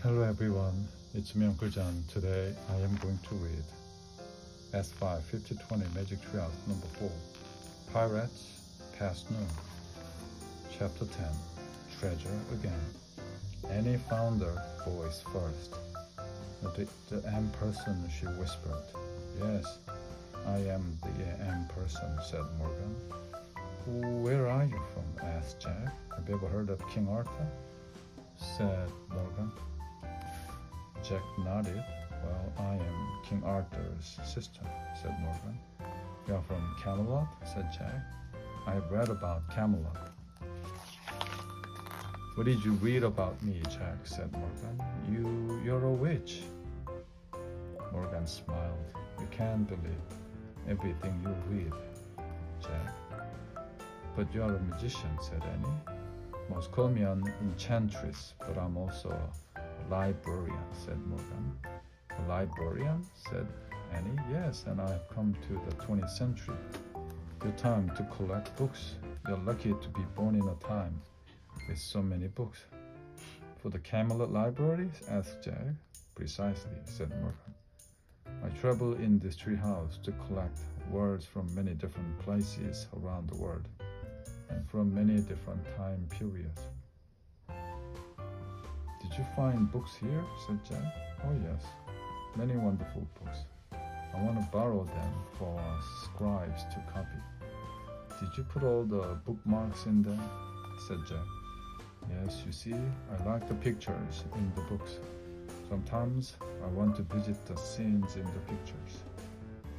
Hello everyone, it's me Uncle John. Today I am going to read S5 5020 Magic Treehouse number 4, Pirates Past Noon, Chapter 10, Treasure Again. Annie found her voice first. The M person, she whispered. Yes, I am the M person, said Morgan. Where are you from? Asked Jack. Have you ever heard of King Arthur? Said Morgan. Jack nodded. Well, I am King Arthur's sister, said Morgan. You are from Camelot? Said Jack. I have read about Camelot. What did you read about me, Jack? Said Morgan. You're a witch. Morgan smiled. You can't believe everything you read, Jack. But you're a magician, said Annie. Most call me an enchantress, but I'm also a librarian, said Morgan. A librarian? Said Annie. Yes, and I've come to the 20th century. Your time to collect books. You're lucky to be born in a time with so many books. For the Camelot libraries? Asked Jack. Precisely, said Morgan. I travel in this treehouse to collect words from many different places around the world and from many different time periods. Did you find books here? Said Jack. Oh yes, many wonderful books. I want to borrow them for scribes to copy. Did you put all the bookmarks in there? Said Jack. Yes, you see, I like the pictures in the books. Sometimes I want to visit the scenes in the pictures.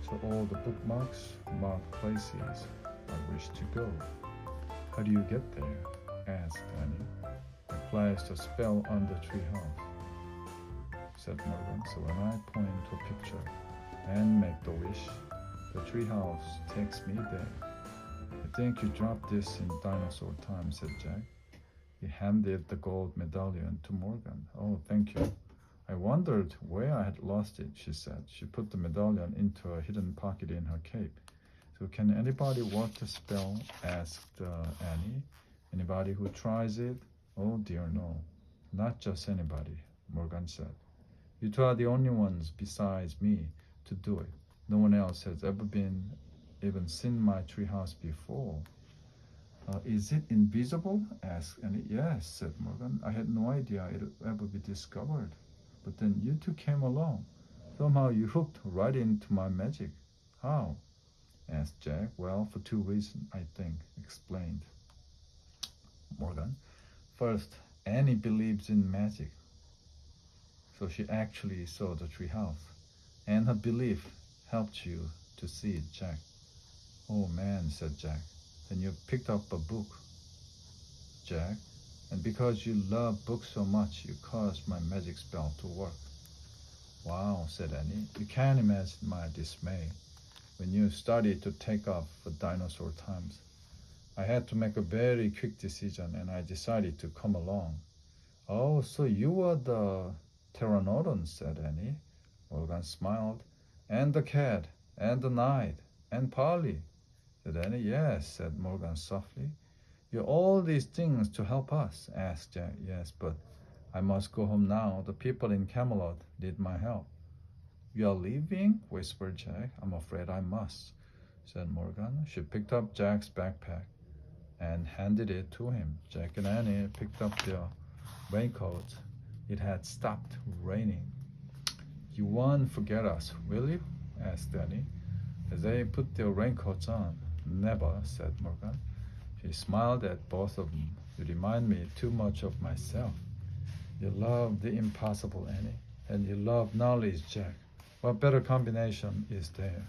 So all the bookmarks mark places I wish to go. How do you get there? Asked Annie. I placed a spell on the treehouse, said Morgan. So when I point to a picture and make the wish, the treehouse takes me there. I think you dropped this in dinosaur time, said Jack. He handed the gold medallion to Morgan. Oh, thank you. I wondered where I had lost it, she said. She put the medallion into a hidden pocket in her cape. So can anybody work the spell? Asked Annie. Anybody who tries it? Oh dear, no. Not just anybody, Morgan said. You two are the only ones besides me to do it. No one else has ever even seen my treehouse before. Is it invisible? Asked Annie. Yes, said Morgan. I had no idea it would ever be discovered. But then you two came along. Somehow you hooked right into my magic. How? Asked Jack. Well, for two reasons, I think, explained Morgan. First, Annie believes in magic, so she actually saw the treehouse, and her belief helped you to see it, Jack. Oh man, said Jack. Then you picked up a book, Jack, and because you love books so much, you caused my magic spell to work. Wow, said Annie. You can't imagine my dismay when you started to take off for dinosaur times. I had to make a very quick decision and I decided to come along. Oh, so you were the pteranodon, said Annie. Morgan smiled. And the cat, and the knight, and Polly, said Annie. Yes, said Morgan softly. You're all these things to help us, asked Jack. Yes, but I must go home now. The people in Camelot need my help. You are leaving? Whispered Jack. I'm afraid I must, said Morgan. She picked up Jack's backpack and handed it to him. Jack and Annie picked up their raincoats. It had stopped raining. You won't forget us, will you? Asked Annie as they put their raincoats on. Never, said Morgan. She smiled at both of them. You remind me too much of myself. You love the impossible, Annie, and you love knowledge, Jack. What better combination is there?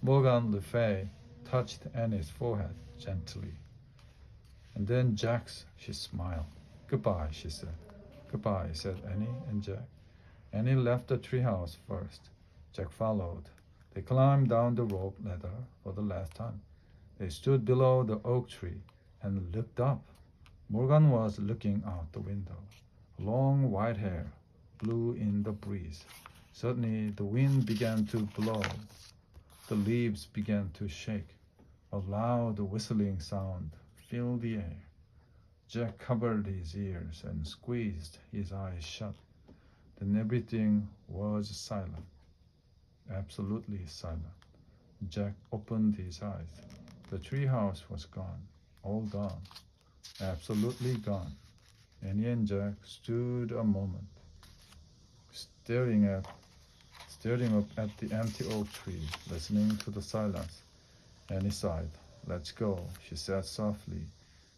Morgan Le Fay touched Annie's forehead gently. And then Jack's, she smiled. Goodbye, she said. Goodbye, said Annie and Jack. Annie left the treehouse first. Jack followed. They climbed down the rope ladder for the last time. They stood below the oak tree and looked up. Morgan was looking out the window. Long white hair blew in the breeze. Suddenly the wind began to blow. The leaves began to shake. A loud whistling sound filled the air. Jack covered his ears and squeezed his eyes shut. Then everything was silent, absolutely silent. Jack opened his eyes. The treehouse was gone, all gone, absolutely gone. Annie and Jack stood a moment, staring up at the empty oak tree, listening to the silence. Annie sighed. "Let's go," she said softly.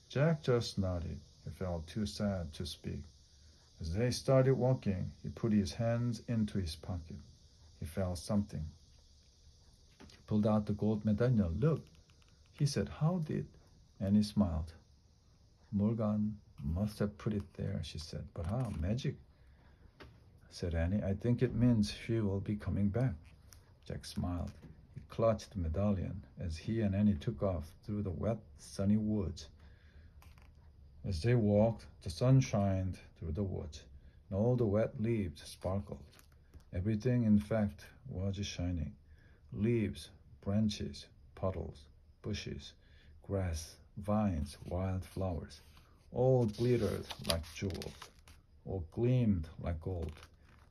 Jack just nodded. He felt too sad to speak. As they started walking, he put his hands into his pocket. He felt something. He pulled out the gold medallion. "Look," he said. "How did?" Annie smiled. "Morgan must have put it there," she said. "But how? Magic?" said Annie. "I think it means she will be coming back." Jack smiled. He clutched the medallion as he and Annie took off through the wet, sunny woods. As they walked, the sun shined through the woods, and all the wet leaves sparkled. Everything, in fact, was shining. Leaves, branches, puddles, bushes, grass, vines, wild flowers, all glittered like jewels, all gleamed like gold.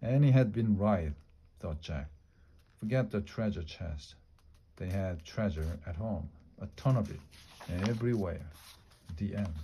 Annie had been right, thought Jack. Forget the treasure chest. They had treasure at home, a ton of it, everywhere. The end.